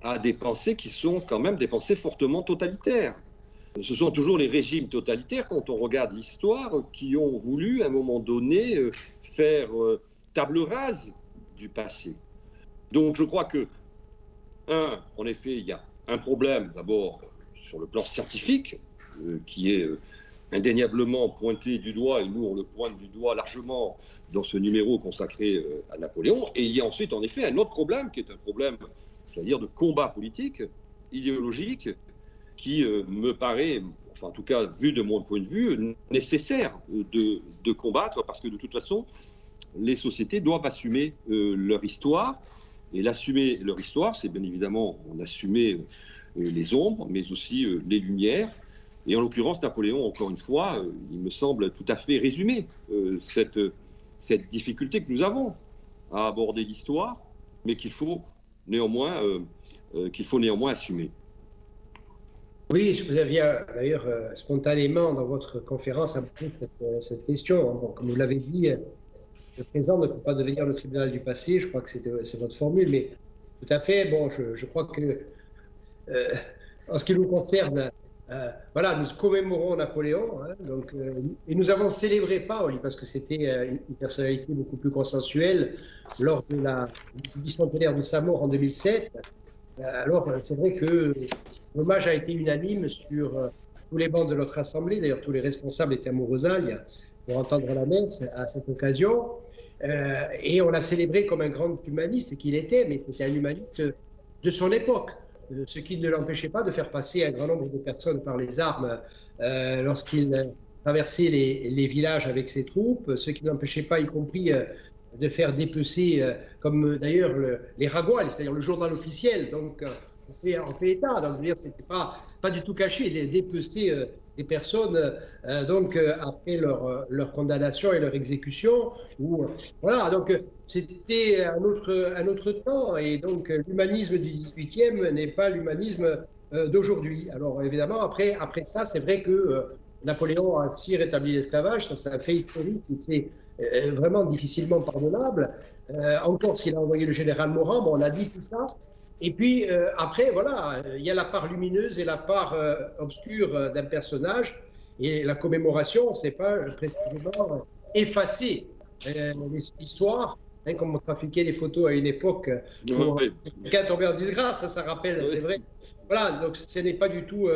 à des pensées qui sont quand même des pensées fortement totalitaires. Ce sont toujours les régimes totalitaires, quand on regarde l'histoire, qui ont voulu, à un moment donné, faire table rase du passé. Donc je crois que, en effet, il y a un problème d'abord sur le plan scientifique, qui est indéniablement pointé du doigt, et nous on le pointe du doigt largement dans ce numéro consacré à Napoléon. Et il y a ensuite en effet un autre problème, qui est un problème, c'est-à-dire de combat politique, idéologique, qui me paraît, enfin en tout cas vu de mon point de vue, nécessaire de combattre, parce que de toute façon, les sociétés doivent assumer leur histoire. Et l'assumer leur histoire, c'est bien évidemment en assumer les ombres, mais aussi les lumières. Et en l'occurrence, Napoléon, encore une fois, il me semble tout à fait résumer cette difficulté que nous avons à aborder l'histoire, mais qu'il faut néanmoins assumer. Oui, vous aviez d'ailleurs spontanément dans votre conférence abordé cette question. Bon, comme vous l'avez dit, le présent ne peut pas devenir le tribunal du passé. Je crois que c'est votre formule, mais tout à fait. Bon, je crois que en ce qui nous concerne, voilà, nous commémorons Napoléon, hein, donc, et nous avons célébré Paoli parce que c'était une personnalité beaucoup plus consensuelle lors du bicentenaire de sa mort en 2007. Alors, c'est vrai que l'hommage a été unanime sur tous les bancs de notre assemblée. D'ailleurs, tous les responsables étaient à Maurosailles pour entendre la messe à cette occasion. Et on l'a célébré comme un grand humaniste qu'il était, mais c'était un humaniste de son époque, ce qui ne l'empêchait pas de faire passer un grand nombre de personnes par les armes lorsqu'il traversait les villages avec ses troupes, ce qui n'empêchait pas, y compris, de faire dépecer, comme d'ailleurs les Ragois, c'est-à-dire le journal officiel. Donc, on fait état. Donc, c'était pas du tout caché, dépecer des personnes donc après leur condamnation et leur exécution. Voilà, donc c'était un autre temps. Et donc, l'humanisme du 18e n'est pas l'humanisme d'aujourd'hui. Alors, évidemment, après ça, c'est vrai que Napoléon a aussi rétabli l'esclavage. Ça, c'est un fait historique qui s'est vraiment difficilement pardonnable. Encore s'il a envoyé le général Morand, bon, on a dit tout ça. Et puis après, voilà, il y a la part lumineuse et la part obscure d'un personnage. Et la commémoration, c'est pas précisément effacer l'histoire, hein, comme on trafiquait les photos à une époque. Quelqu'un tombé en disgrâce, ça rappelle, c'est vrai. Voilà, donc ce n'est pas du tout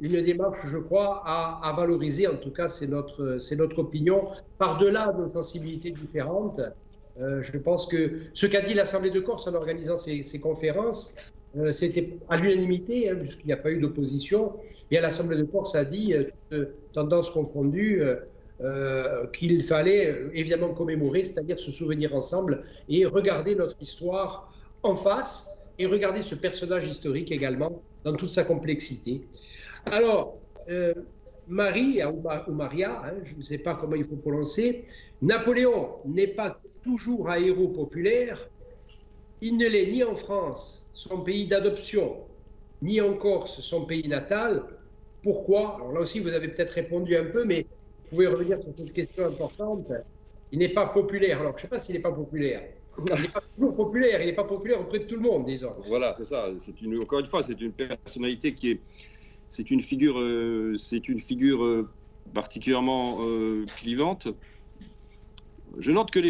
une démarche, je crois, à valoriser. En tout cas, c'est notre opinion. Par-delà nos sensibilités différentes, je pense que ce qu'a dit l'Assemblée de Corse en organisant ces conférences, c'était à l'unanimité, hein, puisqu'il n'y a pas eu d'opposition. Et l'Assemblée de Corse a dit, tendances confondues, qu'il fallait évidemment commémorer, c'est-à-dire se souvenir ensemble et regarder notre histoire en face et regarder ce personnage historique également dans toute sa complexité. Alors, Marie, ou Maria, hein, je ne sais pas comment il faut prononcer, Napoléon n'est pas toujours un héros populaire, il ne l'est ni en France, son pays d'adoption, ni en Corse, son pays natal. Pourquoi? Alors là aussi, vous avez peut-être répondu un peu, mais vous pouvez revenir sur cette question importante. Il n'est pas populaire. Alors, je ne sais pas s'il n'est pas populaire. Il n'est pas toujours populaire, il n'est pas populaire auprès de tout le monde, disons. Voilà, c'est ça. Encore une fois, c'est une personnalité qui est... C'est une figure particulièrement clivante. Je note que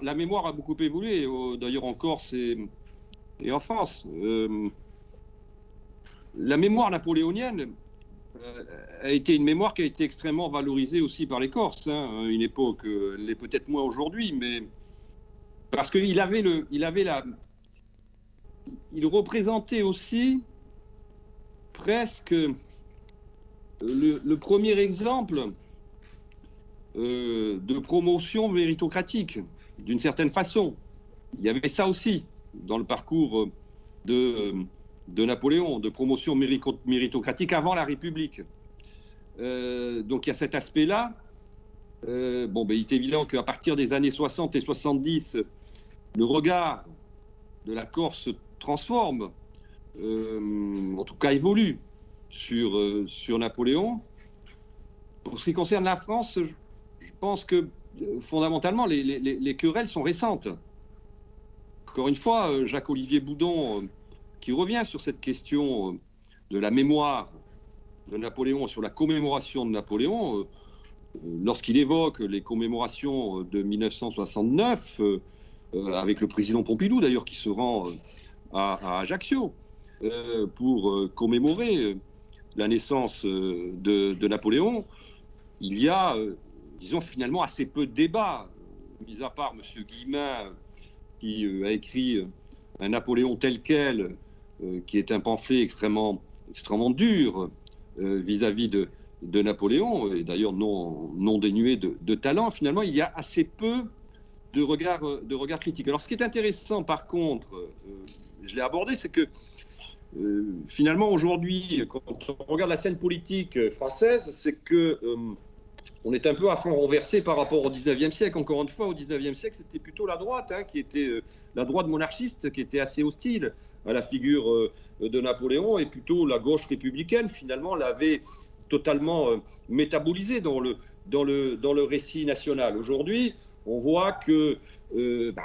la mémoire a beaucoup évolué, d'ailleurs en Corse et en France. La mémoire napoléonienne a été une mémoire qui a été extrêmement valorisée aussi par les Corses. Hein, une époque, elle l'est peut-être moins aujourd'hui, mais parce qu'il il représentait aussi presque le premier exemple de promotion méritocratique, d'une certaine façon. Il y avait ça aussi dans le parcours de Napoléon, de promotion méritocratique avant la République. Donc il y a cet aspect-là. Ben, il est évident qu'à partir des années 60 et 70, le regard de la Corse se transforme, en tout cas évolue sur Napoléon. Pour ce qui concerne la France, je pense que fondamentalement, les querelles sont récentes. Encore une fois, Jacques-Olivier Boudon, qui revient sur cette question de la mémoire de Napoléon, sur la commémoration de Napoléon, lorsqu'il évoque les commémorations de 1969, avec le président Pompidou d'ailleurs, qui se rend à Ajaccio pour commémorer la naissance de Napoléon, il y a, disons, finalement assez peu de débats, mis à part M. Guillemin, qui a écrit un Napoléon tel quel, qui est un pamphlet extrêmement dur vis-à-vis de Napoléon, et d'ailleurs non dénué de talent. Finalement, il y a assez peu de regard critique. Alors, ce qui est intéressant, par contre, je l'ai abordé, c'est que finalement, aujourd'hui, quand on regarde la scène politique française, c'est que on est un peu à fond renversé par rapport au 19e siècle. Encore une fois, au 19e siècle, c'était plutôt la droite, qui était la droite monarchiste, qui était assez hostile à la figure de Napoléon, et plutôt la gauche républicaine, finalement, l'avait totalement métabolisé dans le récit national. Aujourd'hui, on voit que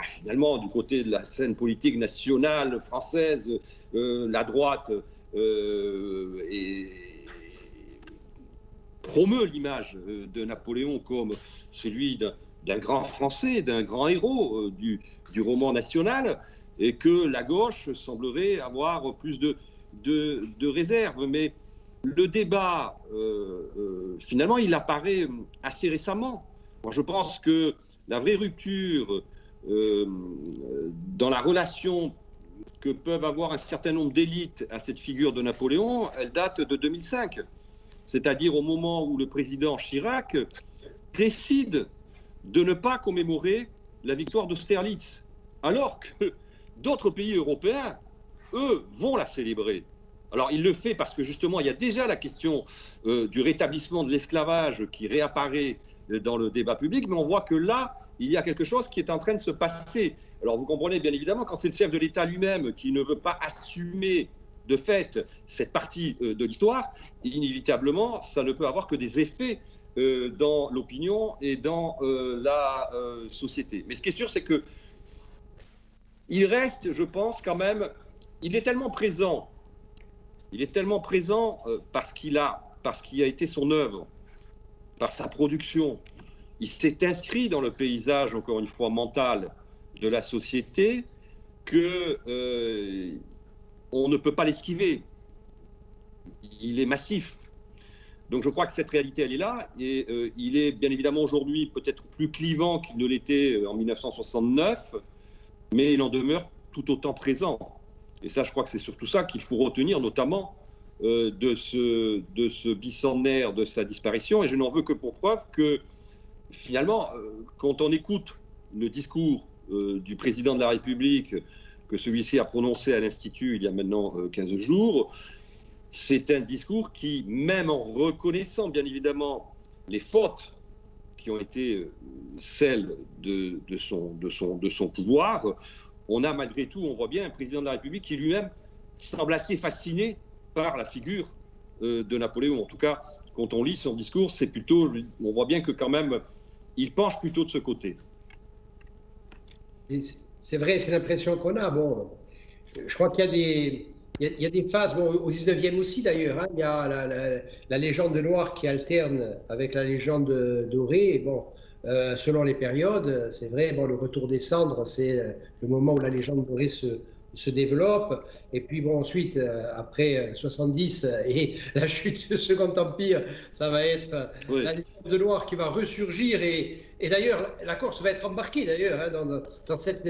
finalement, du côté de la scène politique nationale française, la droite promeut l'image de Napoléon comme celui d'un grand Français, d'un grand héros du roman national, et que la gauche semblerait avoir plus de réserve. Mais le débat, finalement, il apparaît assez récemment. Moi, je pense que la vraie rupture dans la relation que peuvent avoir un certain nombre d'élites à cette figure de Napoléon, elle date de 2005. C'est-à-dire au moment où le président Chirac décide de ne pas commémorer la victoire d'Austerlitz, alors que d'autres pays européens, eux, vont la célébrer. Alors il le fait parce que justement, il y a déjà la question du rétablissement de l'esclavage qui réapparaît dans le débat public, mais on voit que là, il y a quelque chose qui est en train de se passer. Alors vous comprenez bien évidemment, quand c'est le chef de l'État lui-même qui ne veut pas assumer de fait cette partie de l'histoire, inévitablement, ça ne peut avoir que des effets dans l'opinion et dans la société. Mais ce qui est sûr, c'est que il reste, je pense quand même, il est tellement présent parce qu'il a été son œuvre, par sa production. Il s'est inscrit dans le paysage, encore une fois, mental de la société, que on ne peut pas l'esquiver. Il est massif. Donc je crois que cette réalité, elle est là, et il est bien évidemment aujourd'hui peut-être plus clivant qu'il ne l'était en 1969, mais il en demeure tout autant présent. Et ça, je crois que c'est surtout ça qu'il faut retenir, notamment de ce bicentenaire de sa disparition. Et je n'en veux que pour preuve que, finalement, quand on écoute le discours du président de la République que celui-ci a prononcé à l'Institut il y a maintenant 15 jours, c'est un discours qui, même en reconnaissant bien évidemment les fautes qui ont été celles de son pouvoir, on a malgré tout, on voit bien un président de la République qui lui-même semble assez fasciné par la figure de Napoléon. En tout cas, quand on lit son discours, c'est plutôt, on voit bien que quand même, il penche plutôt de ce côté. C'est vrai, c'est l'impression qu'on a. Bon, je crois qu'il y a des phases, bon, au 19e aussi d'ailleurs, il y a la légende noire qui alterne avec la légende dorée. Bon, selon les périodes, c'est vrai, bon, le retour des cendres, c'est le moment où la légende dorée se développe. Et puis bon, ensuite, après 70 et la chute du Second Empire, ça va être la légende noire qui va ressurgir. Et d'ailleurs, la Corse va être embarquée d'ailleurs dans cette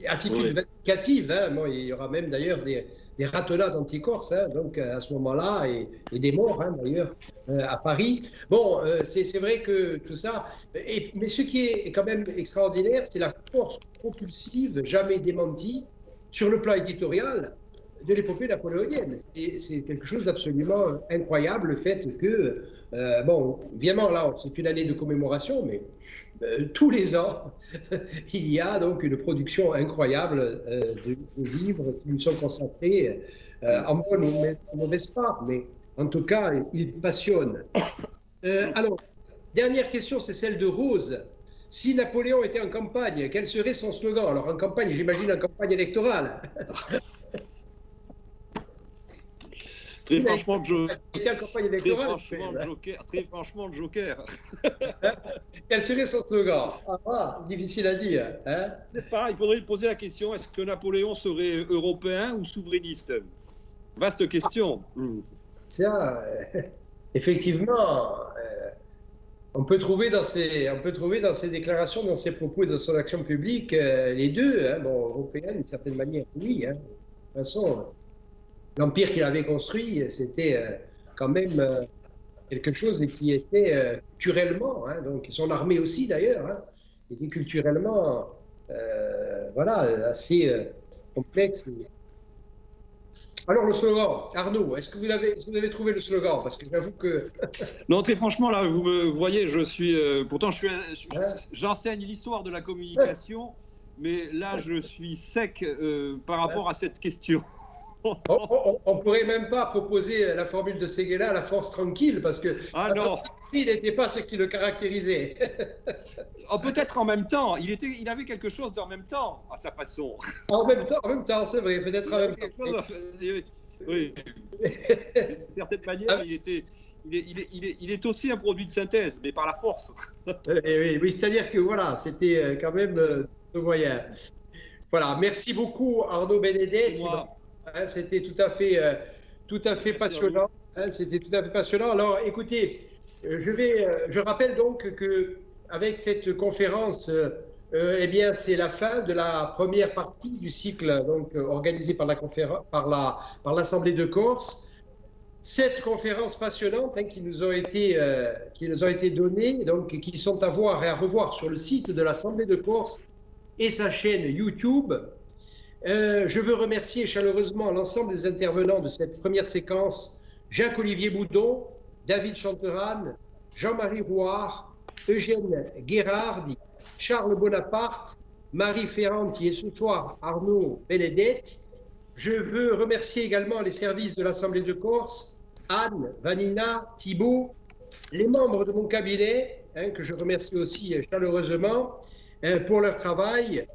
attitude vindicative. Bon, il y aura même d'ailleurs des ratonnades anti-corses, donc à ce moment-là, et des morts d'ailleurs à Paris. Bon, c'est vrai que tout ça. Mais ce qui est quand même extraordinaire, c'est la force propulsive, jamais démentie, sur le plan éditorial, de l'épopée napoléonienne. C'est quelque chose d'absolument incroyable, le fait que, bon, évidemment, là, c'est une année de commémoration, mais tous les ans, il y a donc une production incroyable de livres qui nous sont consacrés en bonne ou en mauvaise part, mais en tout cas, ils passionnent. Alors, dernière question, c'est celle de Rose. Si Napoléon était en campagne, quel serait son slogan? Alors en campagne, j'imagine en campagne électorale. Très franchement, très franchement, Joker. Quel serait son slogan? Difficile à dire. Hein? C'est pas, il faudrait poser la question, est-ce que Napoléon serait européen ou souverainiste? Vaste question. Ça, effectivement, on peut trouver dans ses déclarations, dans ses propos et dans son action publique, les deux. Hein, bon, européen, d'une certaine manière, oui. Hein. De toute façon, l'empire qu'il avait construit, c'était quand même quelque chose qui était culturellement, hein, donc son armée aussi d'ailleurs, hein, était culturellement voilà, assez complexe. Alors le slogan, Arnaud, est-ce que vous avez trouvé le slogan? Parce que j'avoue que... Non, très franchement, là, vous me voyez, je suis... pourtant, j'enseigne l'histoire de la communication, mais là, je suis sec par rapport à cette question. On ne pourrait même pas proposer la formule de Séguéla, la force tranquille, parce que il n'était pas ce qui le caractérisait. Oh, peut-être en même temps, il avait quelque chose d'en même temps, à sa façon. En même temps, c'est vrai, peut-être en même temps. Oui, d'une certaine manière, il est aussi un produit de synthèse, mais par la force. Oui, c'est-à-dire que voilà, c'était quand même le moyen. Voilà, merci beaucoup Arnaud Benedetti. C'était tout à fait passionnant. Hein, c'était tout à fait passionnant. Alors, écoutez, je rappelle donc que avec cette conférence, eh bien, c'est la fin de la première partie du cycle donc organisé par l'Assemblée de Corse. Cette conférence passionnante hein, qui nous ont été données, donc qui sont à voir et à revoir sur le site de l'Assemblée de Corse et sa chaîne YouTube. Je veux remercier chaleureusement l'ensemble des intervenants de cette première séquence, Jacques-Olivier Boudon, David Chanteran, Jean-Marie Rouard, Eugène Guérardi, Charles Bonaparte, Marie Ferranti et ce soir Arnaud Benedetti. Je veux remercier également les services de l'Assemblée de Corse, Anne, Vanina, Thibault, les membres de mon cabinet, hein, que je remercie aussi chaleureusement pour leur travail.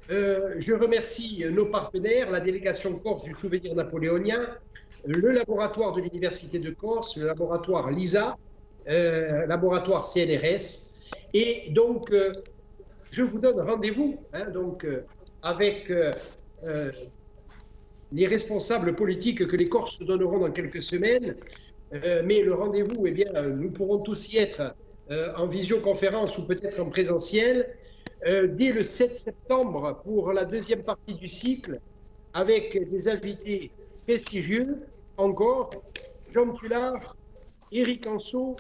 Je remercie nos partenaires, la délégation Corse du souvenir napoléonien, le laboratoire de l'Université de Corse, le laboratoire LISA, laboratoire CNRS. Et donc, je vous donne rendez-vous hein, avec les responsables politiques que les Corses donneront dans quelques semaines. Mais le rendez-vous, eh bien, nous pourrons tous y être en visioconférence ou peut-être en présentiel. Dès le 7 septembre pour la deuxième partie du cycle avec des invités prestigieux encore, Jean Tullard, Éric Anso,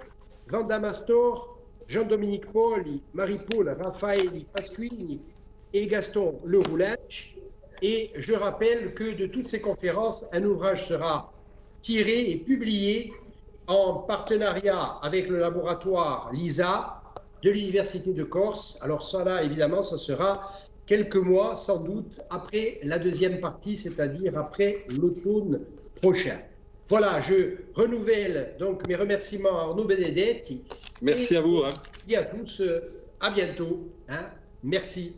Vanda Mastor, Jean-Dominique Poli, Marie-Paul Raffaelli Pasquini et Gaston Leroulach. Et je rappelle que de toutes ces conférences, un ouvrage sera tiré et publié en partenariat avec le laboratoire LISA de l'Université de Corse. Alors ça là, évidemment, ça sera quelques mois, sans doute, après la deuxième partie, c'est-à-dire après l'automne prochain. Voilà, je renouvelle donc mes remerciements à Arnaud Benedetti. Merci à vous. Hein. Et à tous, à bientôt. Hein. Merci.